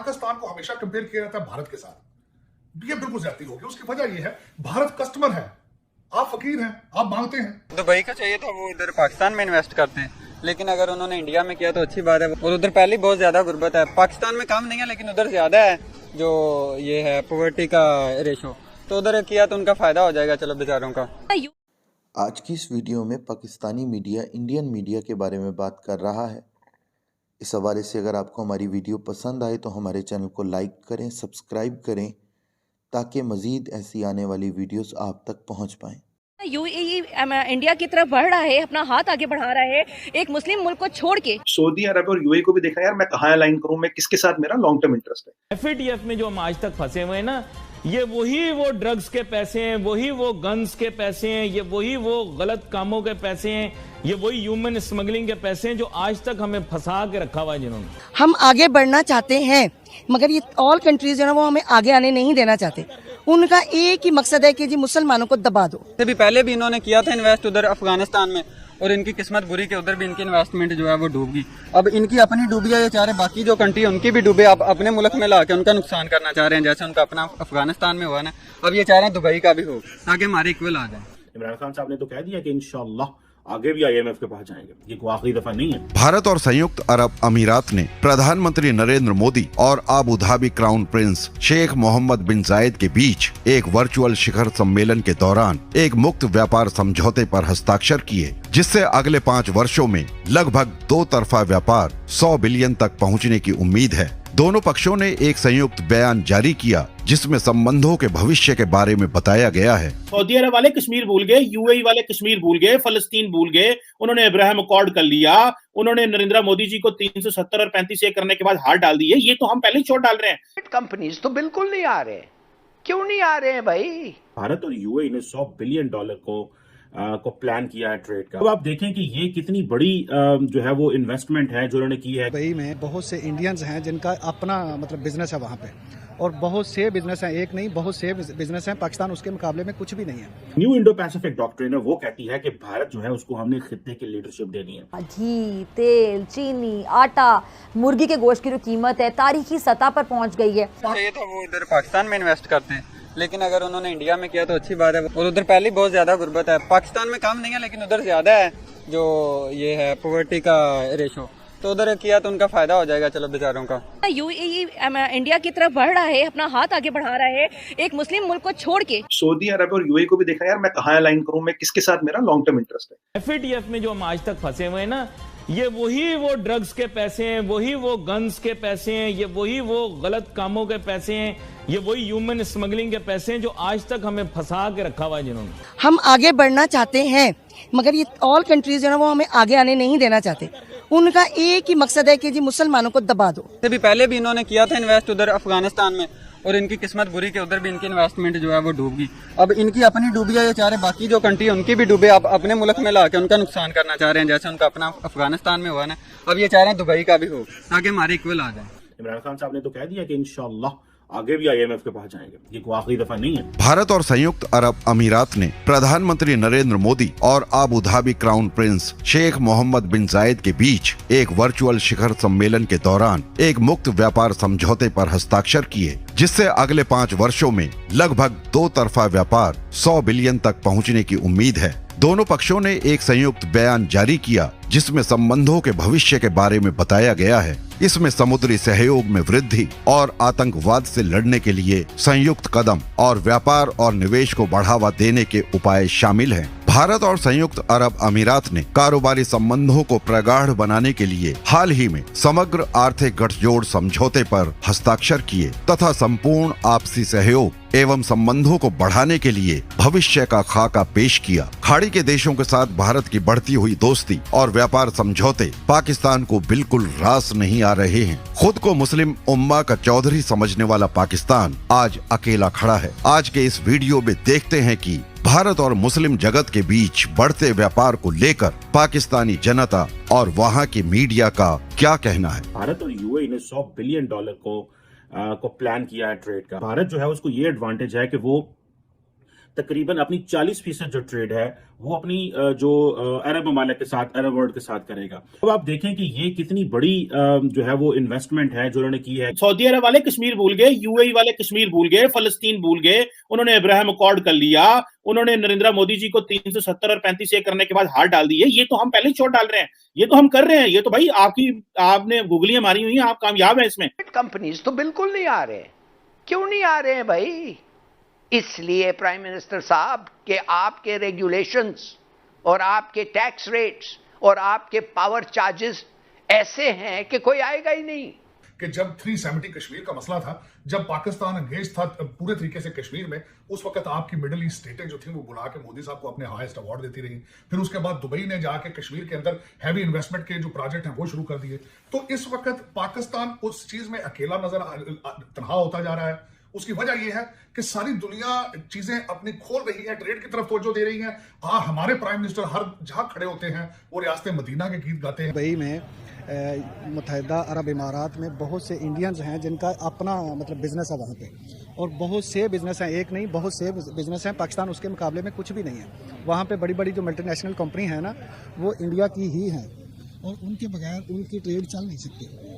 पाकिस्तान को हमेशा कंपेयर किया जाता है भारत के साथ। ये बिल्कुल ज्यादती होगी। उसकी वजह यह है, भारत कस्टमर है, आप फकीर हैं, आप मांगते हैं। दुबई का चाहिए था, वो इधर पाकिस्तान में इन्वेस्ट करते हैं, लेकिन अगर उन्होंने इंडिया में किया तो अच्छी बात है। और उधर पहले बहुत ज्यादा गुर्बत है, पाकिस्तान में कम नहीं है लेकिन उधर ज्यादा है जो ये है पॉवर्टी का रेशो, तो उधर किया तो उनका फायदा हो जाएगा चलो बेचारों का। आज की इस वीडियो में पाकिस्तानी मीडिया इंडियन मीडिया के बारे में बात कर रहा है। इस हवाले से अगर आपको हमारी वीडियो पसंद आए तो हमारे चैनल को लाइक करें, सब्सक्राइब करें, ताकि मज़ीद ऐसी आने वाली वीडियोस आप तक पहुंच पाएं। यूएई इंडिया की तरफ बढ़ रहा है, अपना हाथ आगे बढ़ा रहा है एक मुस्लिम मुल्क को छोड़ के। सऊदी अरब और यूएई को भी देखा यार मैं कहाँ अलाइन करूं, मैं किसके साथ मेरा लॉन्ग टर्म इंटरेस्ट है। एफएटीएफ में जो हम आज तक फंसे हुए हैं ना, ये वही वो ड्रग्स के पैसे हैं, वही वो गन्स के पैसे हैं, ये वही वो गलत कामों के पैसे हैं, ये वही ह्यूमन स्मगलिंग के पैसे हैं जो आज तक हमें फंसा के रखा हुआ है जिन्होंने। हम आगे बढ़ना चाहते हैं मगर ये ऑल कंट्रीज जो है वो हमें आगे आने नहीं देना चाहते। उनका एक ही मकसद है कि जी मुसलमानों को दबा दो। भी पहले भी इन्होंने किया था इन्वेस्ट उधर अफगानिस्तान में, और इनकी किस्मत बुरी के उधर भी इनकी इन्वेस्टमेंट जो है वो डूब गई। अब इनकी अपनी डूबी है, ये चाह रहे बाकी जो कंट्री उनकी भी डूबे, अब अपने मुल्क में लाके उनका नुकसान करना चाह रहे हैं, जैसे उनका अपना अफगानिस्तान में हुआ ना, अब ये चाह रहे हैं दुबई का भी हो ताकि हमारे इक्वल आ जाए। इमरान खान साहब ने तो कह दिया कि इंशाअल्लाह आगे भी आईएमएफ के पास जाएंगे, ये कोई आखिरी दफा नहीं है। भारत और संयुक्त अरब अमीरात ने प्रधानमंत्री नरेंद्र मोदी और Abu Dhabi crown prince Sheikh Mohammed bin Zayed के बीच एक वर्चुअल शिखर सम्मेलन के दौरान एक मुक्त व्यापार समझौते पर हस्ताक्षर किए, जिससे अगले 5 वर्षों में लगभग 2 तरफा व्यापार 100 बिलियन तक पहुंचने की उम्मीद है। दोनों पक्षों ने एक संयुक्त बयान जारी किया जिसमें संबंधों के भविष्य के बारे में बताया गया है। सऊदी अरब वाले कश्मीर भूल गए, यूएई वाले कश्मीर भूल गए, फलस्तीन भूल गए, उन्होंने इब्राहिम अकॉर्ड कर लिया, उन्होंने नरेंद्र मोदी जी को 370 और 35 करने के बाद हार डाल दी है। ये तो हम पहले ही छोड़ डाल रहे हैं। कंपनीज तो बिल्कुल नहीं आ रहे, क्यों नहीं आ रहे हैं भाई? भारत और यूएई ने $100 बिलियन को प्लान किया है ट्रेड का। अब आप देखें कि ये कितनी बड़ी जो है वो इन्वेस्टमेंट है जो उन्होंने की है। दुबई में बहुत से इंडियंस हैं जिनका अपना मतलब बिजनेस है वहाँ पे, और बहुत से बिजनेस हैं, एक नहीं बहुत से बिजनेस हैं। पाकिस्तान उसके मुकाबले में कुछ भी नहीं है। न्यू इंडो पैसिफिक डॉक्ट्रिन है, वो कहती है कि भारत जो है उसको हमने खित्ते की लीडरशिप देनी है। घी, तेल, चीनी, आटा, मुर्गी के गोश्त की जो कीमत है तारीखी सतह पर पहुंच गई है। चाहिए था वो इधर पाकिस्तान में इन्वेस्ट करते हैं, लेकिन अगर उन्होंने इंडिया में किया तो अच्छी बात है। और उधर पहले बहुत ज्यादा गुर्बत है, पाकिस्तान में कम नहीं है लेकिन उधर ज्यादा है जो ये है पॉवर्टी का रेशो, तो उधर किया तो उनका फायदा हो जाएगा चलो बेचारों का। यूएई इंडिया की तरफ बढ़ रहा है, अपना हाथ आगे बढ़ा रहा है एक मुस्लिम मुल्क को छोड़ के। सऊदी अरब और यूएई को भी देखा यार मैं कहाँ अलाइन करूं, मैं किसके साथ मेरा लॉन्ग टर्म इंटरेस्ट है। एफएटीएफ में जो हम आज तक फंसे हुए हैं ना, ये वही वो ड्रग्स के पैसे हैं, वही वो गन्स के पैसे हैं, ये वही वो गलत कामों के पैसे हैं, ये वही ह्यूमन स्मगलिंग के पैसे हैं जो आज तक हमें फंसा के रखा हुआ है जिन्होंने। हम आगे बढ़ना चाहते हैं मगर ये ऑल कंट्रीज जो है वो हमें आगे आने नहीं देना चाहते। उनका एक ही मकसद है कि जी मुसलमानों को दबा दो। भी पहले भी इन्होंने किया था इन्वेस्ट उधर अफगानिस्तान में, और इनकी किस्मत बुरी के उधर भी इनकी इन्वेस्टमेंट जो है वो डूब गई। अब इनकी अपनी डूबी है, ये चाह रहे बाकी जो कंट्री उनकी भी डूबे, अब अपने मुल्क में लाके उनका नुकसान करना चाह रहे हैं, जैसे उनका अपना अफगानिस्तान में हुआ ना, अब ये चाह रहे हैं दुबई का भी हो ताकि हमारे इक्वल आ जाए। इमरान खान साहब ने तो कह दिया कि इंशाअल्लाह आगे भी आईएमएफ के पास जाएंगे, ये कोई आखिरी दफा नहीं है। भारत और संयुक्त अरब अमीरात ने प्रधानमंत्री नरेंद्र मोदी और Abu Dhabi crown prince Sheikh Mohammed bin Zayed के बीच एक वर्चुअल शिखर सम्मेलन के दौरान एक मुक्त व्यापार समझौते पर हस्ताक्षर किए, जिससे अगले 5 वर्षों में लगभग 2 तरफा व्यापार 100 बिलियन तक पहुंचने की उम्मीद है। दोनों पक्षों ने एक संयुक्त बयान जारी किया जिसमें संबंधों के भविष्य के बारे में बताया गया है। इसमें समुद्री सहयोग में वृद्धि और आतंकवाद से लड़ने के लिए संयुक्त कदम और व्यापार और निवेश को बढ़ावा देने के उपाय शामिल हैं। भारत और संयुक्त अरब अमीरात ने कारोबारी संबंधों को प्रगाढ़ बनाने के लिए हाल ही में समग्र आर्थिक गठजोड़ समझौते पर हस्ताक्षर किए तथा संपूर्ण आपसी सहयोग एवं संबंधों को बढ़ाने के लिए भविष्य का खाका पेश किया। खाड़ी के देशों के साथ भारत की बढ़ती हुई दोस्ती और व्यापार समझौते पाकिस्तान को बिल्कुल रास नहीं आ रहे हैं। खुद को मुस्लिम उम्मा का चौधरी समझने वाला पाकिस्तान आज अकेला खड़ा है। आज के इस वीडियो में देखते हैं कि भारत और मुस्लिम जगत के बीच बढ़ते व्यापार को लेकर पाकिस्तानी जनता और वहाँ की मीडिया का क्या कहना है। भारत और यूएई ने $100 बिलियन को प्लान किया है ट्रेड का। भारत जो है उसको ये एडवांटेज है कि वो तकरीबन अपनी 40% जो ट्रेड है वो अपनी जो अरब ममालिक के साथ, अरब वर्ल्ड के साथ करेगा। अब आप देखें कि ये कितनी बड़ी जो है वो इन्वेस्टमेंट है जो उन्होंने की है। सऊदी अरब वाले कश्मीर भूल गए, यूएई वाले कश्मीर भूल गए, फलस्तीन भूल गए, उन्होंने अब्राहम अकॉर्ड कर लिया, उन्होंने नरेंद्र मोदी जी को 370 और 35 करने के बाद हार डाल दी है। ये तो हम पहले ही चोट डाल रहे हैं, ये तो हम कर रहे हैं, ये तो भाई आपने गूगलियां मारी हुई हैं, आप कामयाब हैं इसमें। कंपनीज तो बिल्कुल नहीं आ रहे। क्यों नहीं आ रहे हैं भाई? इसलिए प्राइम मिनिस्टर साहब के आपके रेगुलेशंस और आपके टैक्स रेट्स और आपके पावर चार्जेस ऐसे हैं कि कोई आएगा ही नहीं। कि जब 370 कश्मीर का मसला था, जब पाकिस्तान एंगेज था पूरे तरीके से कश्मीर में, उस वक्त आपकी मिडिल ईस्ट स्टेटें जो थी वो बुला के मोदी साहब को अपने हाईएस्ट अवार्ड देती रही। फिर उसके बाद दुबई ने जाके कश्मीर के अंदर हैवी इन्वेस्टमेंट के जो प्रोजेक्ट हैं वो शुरू कर दिए। तो इस वक्त पाकिस्तान उस चीज में अकेला तनहा होता जा रहा है। उसकी वजह यह है कि सारी दुनिया चीजें अपनी खोल रही है, ट्रेड की तरफ तवज्जो दे रही है। हमारे प्राइम मिनिस्टर हर जहां खड़े होते हैं वो रियासत मदीना के गीत गाते हैं। दुबई में मुत्तहिदा अरब इमारात में बहुत से इंडियंस हैं जिनका अपना मतलब बिजनेस है वहाँ पे, और बहुत से बिजनेस हैं, एक नहीं बहुत से बिजनेस हैं। पाकिस्तान उसके मुकाबले में कुछ भी नहीं है। वहाँ पे बड़ी बड़ी जो मल्टीनेशनल कंपनी है ना, वो इंडिया की ही है, और उनके बगैर उनकी ट्रेड चल नहीं सकती।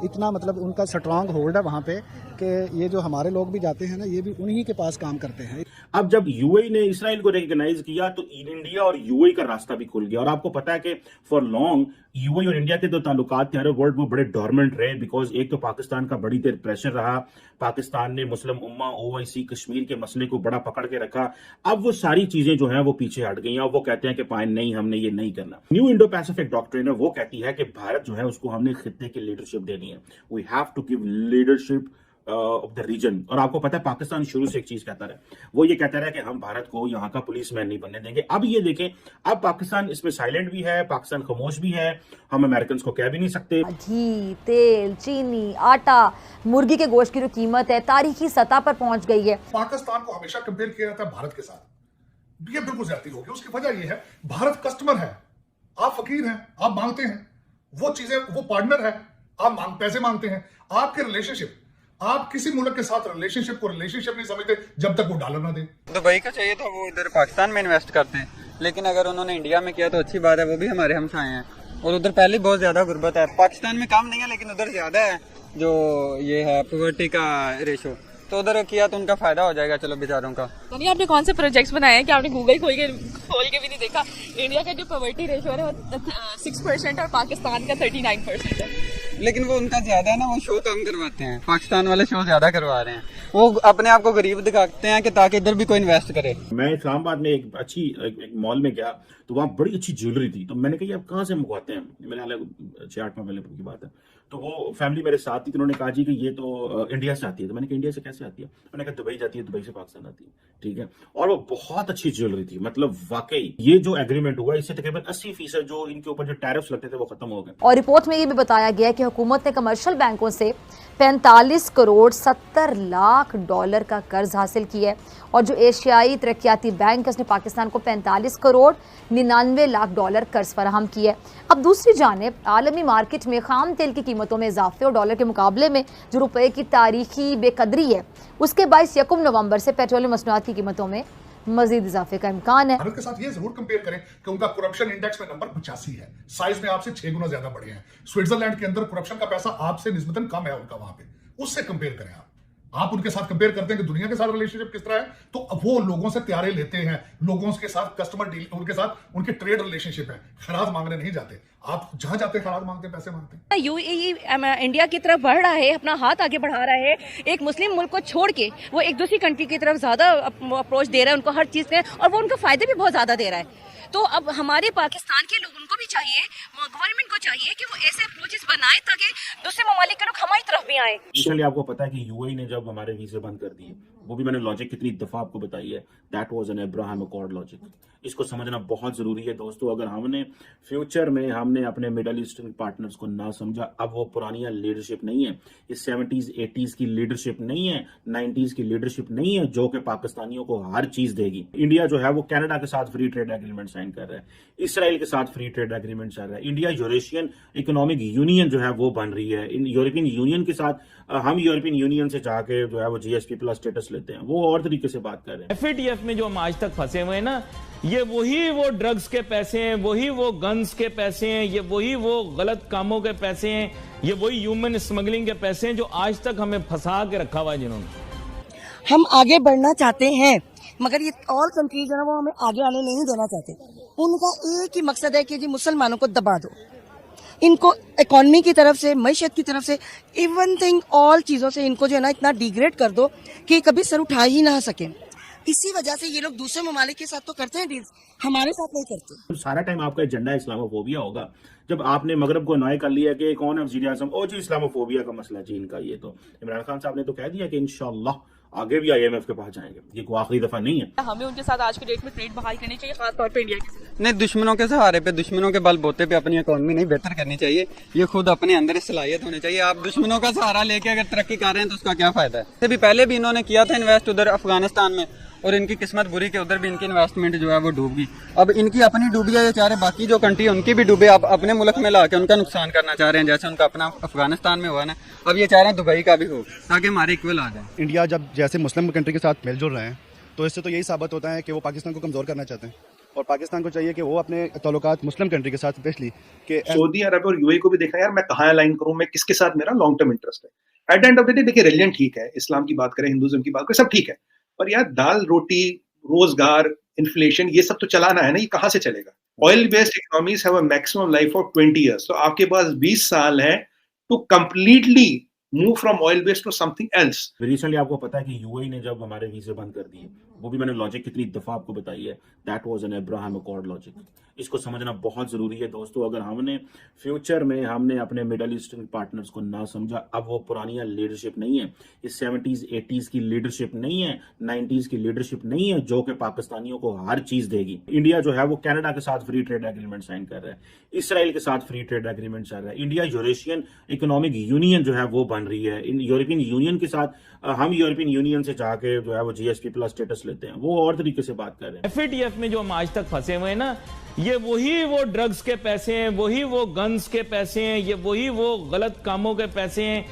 इतना मतलब उनका स्ट्रांग होल्ड है वहाँ पे कि ये जो हमारे लोग भी जाते हैं ना, ये भी उन्हीं के पास काम करते हैं। अब जब यूएई ने इसराइल को रिकॉग्नाइज किया तो इंडिया और यूएई का रास्ता भी खुल गया। और आपको पता है कि फॉर लॉन्ग यूएई और इंडिया के जो ताल्लुकात थे अरब वर्ल्ड वो बड़े डोरमेंट रहे, बिकॉज एक तो पाकिस्तान का बड़ी देर प्रेशर रहा, पाकिस्तान ने मुस्लिम उम्मा, ओआईसी, कश्मीर के मसले को बड़ा पकड़ के रखा। अब वो सारी चीजें जो हैं वो पीछे हट गई हैं। अब वो कहते हैं कि फाइन नहीं, हमने ये नहीं करना। न्यू इंडो पैसिफिक डॉक्ट्रिन है वो कहती है कि भारत जो है उसको हमने खित्ते की लीडरशिप देनी है। We have to give leadership of the region. और आपको पता है पाकिस्तान शुरू से एक चीज कहता रहा, वो ये कहता रहा कि हम भारत को यहाँ का पुलिसमैन नहीं बनने देंगे। अब ये देखें, अब पाकिस्तान इसमें साइलेंट भी है, पाकिस्तान खामोश भी है, हम अमेरिकन को कह भी नहीं सकते। घी, तेल, चीनी, आटा, मुर्गी के गोश्त की जो कीमत है तारीखी सतह पर पहुंच गई है। पाकिस्तान को हमेशा कंपेयर किया जाता है भारत के साथ, ये बिल्कुल ज्यादती होगी। उसकी वजह यह है, भारत कस्टमर है, आप फकीर हैं, आप मांगते हैं वो चीजें, वो पार्टनर है, आप पैसे मांगते हैं। आपके रिलेशनशिप, आप किसी मुल्क के साथ रिलेशनशिप को रिलेशनशिप नहीं समझते जब तक वो डॉलर ना दे। दुबई का चाहिए तो वो उधर पाकिस्तान में इन्वेस्ट करते हैं, लेकिन अगर उन्होंने इंडिया में किया तो अच्छी बात है, वो भी हमारे हमसाए हैं। और उधर पहले बहुत ज्यादा गुर्बत है, पाकिस्तान में कम नहीं है लेकिन उधर ज्यादा है जो ये है पॉवर्टी का रेशो, तो उधर किया तो उनका फायदा हो जाएगा। चलो बेचारों का। तो नहीं, आपने कौन से प्रोजेक्ट्स बनाए हैं कि आपने गूगल खोल के भी नहीं देखा? इंडिया का जो पॉवर्टी रेशो है वो 6% और पाकिस्तान का 39% है। लेकिन वो उनका ज्यादा है ना, वो शो कम करवाते हैं, पाकिस्तान वाले शो ज्यादा करवा रहे हैं। वो अपने आप को गरीब दिखाते हैं कि ताकि इधर भी कोई इन्वेस्ट करे। मैं इस्लामाबाद में एक अच्छी एक मॉल में गया तो वहाँ बड़ी अच्छी ज्वेलरी थी, तो मैंने कहा आप कहाँ से मंगवाते हैं? मैंने हालांकि 6-8 माह पहले की बात है। तो वो फैमिली मेरे साथ थी, तो उन्होंने कहा जी कि ये तो इंडिया से आती है। तो मैंने कहा इंडिया से कैसे आती है? मैंने कहा दुबई जाती है, दुबई से पाकिस्तान आती है, ठीक है। और वो बहुत अच्छी ज्वेलरी थी, मतलब वाकई ये जो एग्रीमेंट हुआ इससे तकरीबन 80% जो इनके ऊपर जो टैरिफ्स लगते थे वो खत्म हो गए। और रिपोर्ट में ये भी बताया गया कि हुकूमत ने कमर्शियल बैंकों से 45 करोड़ 70 लाख डॉलर का कर्ज हासिल किया है, और जो एशियाई तरक्याती बैंक है उसने पाकिस्तान को 45 करोड़ 99 लाख डॉलर कर्ज फराहम किया है। अब दूसरी जानिब आलमी मार्केट में खाम तेल की कीमतों में इजाफे और डॉलर के मुकाबले में जो रुपए की तारीखी बेकदरी है उसके बायस 1 नवंबर से पेट्रोलियम मसनूआत की कीमतों में मजीद इजाफे का इम्कान है। भारत के साथ ये जरूर कंपेयर करें कि उनका करप्शन इंडेक्स में नंबर 85 है, साइज में आपसे 6 गुना ज्यादा बढ़े हैं। स्विट्जरलैंड के अंदर करप्शन का पैसा आपसे निस्बतन कम है उनका, वहां पे उससे कंपेयर करें आप उनके साथ कंपेयर करते हैं कि दुनिया के साथ रिलेशनशिप किस तरह है, तो वो लोगों से त्यारे लेते हैं, लोगों के साथ कस्टमर डील, उनके साथ उनके ट्रेड रिलेशनशिप है, खराज मांगने नहीं जाते। आप जहां जाते हैं खराज मांगते हैं, पैसे मांगते हैं। यूएई इंडिया की तरफ बढ़ रहा है, अपना हाथ आगे बढ़ा रहा है, एक मुस्लिम मुल्क को छोड़ के वो एक दूसरी कंट्री की तरफ ज्यादा अप्रोच दे रहा है उनको हर चीज में, और वो उनको फायदे भी बहुत ज्यादा दे रहा है। तो अब हमारे पाकिस्तान के लोगों को भी चाहिए, गवर्नमेंट को चाहिए कि वो ऐसे अप्रोचेस बनाए ताकि दूसरे ममालिक के लोग हमारी तरफ भी आए। इसलिए आपको पता है कि यूएई ने जब हमारे वीजे बंद कर दिए, वो भी मैंने लॉजिक कितनी दफा आपको बताई है, that was an Abraham accord logic. इसको समझना बहुत जरूरी है दोस्तों। अगर हमने फ्यूचर में हमने अपने मिडल ईस्टर्न पार्टनर्स को ना समझा, अब वो पुरानी लीडरशिप नहीं है, ये 70s 80s की लीडरशिप नहीं है, 90s की लीडरशिप नहीं है जो कि पाकिस्तानियों को हर चीज देगी। इंडिया जो है वो कनाडा के साथ फ्री ट्रेड एग्रीमेंट साइन कर रहा है, इसराइल के साथ फ्री ट्रेड एग्रीमेंट चल रहा है, इंडिया यूरेशियन इकोनॉमिक यूनियन जो है वो बन रही है। इन यूरोपियन यूनियन के साथ हम यूरोपियन यूनियन से जाके जो है वो GSP+ स्टेटस लेते हैं, वो और तरीके से बात कर रहे हैं। FATF में जो हम आज तक फंसे हुए हैं ना, ये वही वो ड्रग्स के पैसे हैं, वही वो गन्स के पैसे हैं, ये वही वो गलत कामों के पैसे हैं, ये वही ह्यूमन स्मगलिंग के पैसे हैं जो आज तक हमें फंसा के रखा हुआ है जिन्होंने। हम आगे बढ़ना चाहते हैं, मगर ये ऑल कंट्रीज है ना, वो हमें आगे आने नहीं देना चाहते। उनका एक ही मकसद है कि जी मुसलमानों को दबा दो, इनको इकोनॉमी की तरफ से, मईशत की तरफ से, इवन थिंग ऑल चीज़ों से इनको जो है ना इतना डिग्रेड कर दो कि कभी सर उठा ही ना सकें। इसी वजह से ये लोग दूसरे ममालिक के साथ तो करते हैं डील्स, हमारे साथ नहीं करते। सारा टाइम आपका एजेंडा इस्लामोफोबिया होगा। जब आपने मगरब को अनॉय कर लिया कि कौन है वज़ीर आज़म, ओ जी इस्लामोफोबिया का मसला चीन का, ये तो इमरान खान साहब ने तो कह दिया कि इंशाअल्लाह आगे भी IMF के पास जाएंगे, ये कोई आखिरी दफा नहीं है। हमें उनके साथ आज के डेट में ट्रेड बहाल करनी चाहिए, खासतौर पे इंडिया के। नहीं, दुश्मनों के सहारे पे, दुश्मनों के बलबूते पे अपनी इकोनॉमी नहीं बेहतर करनी चाहिए। ये खुद अपने अंदर सलाहियत होनी चाहिए। आप दुश्मनों का सहारा लेके अगर तरक्की कर रहे हैं तो उसका क्या फायदा है। इससे भी पहले भी इन्होंने किया था इन्वेस्ट उधर अफगानिस्तान में, और इनकी किस्मत बुरी के उधर भी इनकी इन्वेस्टमेंट जो है वो डूब गई। अब इनकी अपनी डूबी है, ये चाह रहे बाकी जो कंट्री उनकी भी डूबे। आप अपने मुल्क में ला के उनका नुकसान करना चाह रहे हैं, जैसे उनका अपना अफगानिस्तान में हुआ ना, अब ये चाह रहे हैं दुबई का भी हो, ताकि हमारे इक्वल आ जाए। इंडिया जब जैसे मुस्लिम कंट्री के साथ मिलजुल रहे हैं, तो इससे तो यही साबित होता है कि वो पाकिस्तान को कमज़ोर करना चाहते हैं, और पाकिस्तान को चाहिए कि वो अपने ताल्लुकात मुस्लिम कंट्री के साथ, स्पेशली कि सऊदी अरब और UAE को भी देखा यार, मैं कहाँ अलाइन करूँ, मैं किसके साथ मेरा लॉन्ग टर्म इंटरेस्ट है। At the end of the day देखिए, रिलीजन ठीक है, इस्लाम की बात करें, हिंदुइज्म की बात करें, सब ठीक है, पर यार दाल रोटी, रोजगार, इन्फ्लेशन, ये सब तो चलाना है ना, ये कहाँ से चलेगा। Oil based economies have a maximum life of 20 years, तो आपके पास 20 साल है to completely move from oil based to something else. Recently आपको पता है कि UAE ने जब हमारे वीजे बंद कर दिए, वो भी मैंने लॉजिक कितनी दफा आपको बताई है, that was an Abraham accord logic. इसको समझना बहुत जरूरी है दोस्तों। अगर हमने फ्यूचर में हमने अपने मिडल ईस्टर्न पार्टनर्स को ना समझा, अब वो पुरानी लीडरशिप नहीं है, इस 70s 80s की लीडरशिप नहीं है, 90s की लीडरशिप नहीं है जो कि पाकिस्तानियों को हर चीज देगी। इंडिया जो है वो कनाडा के साथ फ्री ट्रेड एग्रीमेंट साइन कर रहा है, इसराइल के साथ फ्री ट्रेड एग्रीमेंट चल रहा है, इंडिया यूरेशियन इकोनॉमिक यूनियन जो है वो बन रही है। यूरोपियन यूनियन के साथ हम यूरोपियन यूनियन से जाके जो है वो GSP+ स्टेटस लेते हैं, वो और तरीके से बात कर रहे हैं। FATF में जो हम आज तक फंसे हुए हैं ना, ये वही वो ड्रग्स के पैसे हैं, वही वो गन्स के पैसे हैं, ये वही वो गलत कामों के पैसे हैं।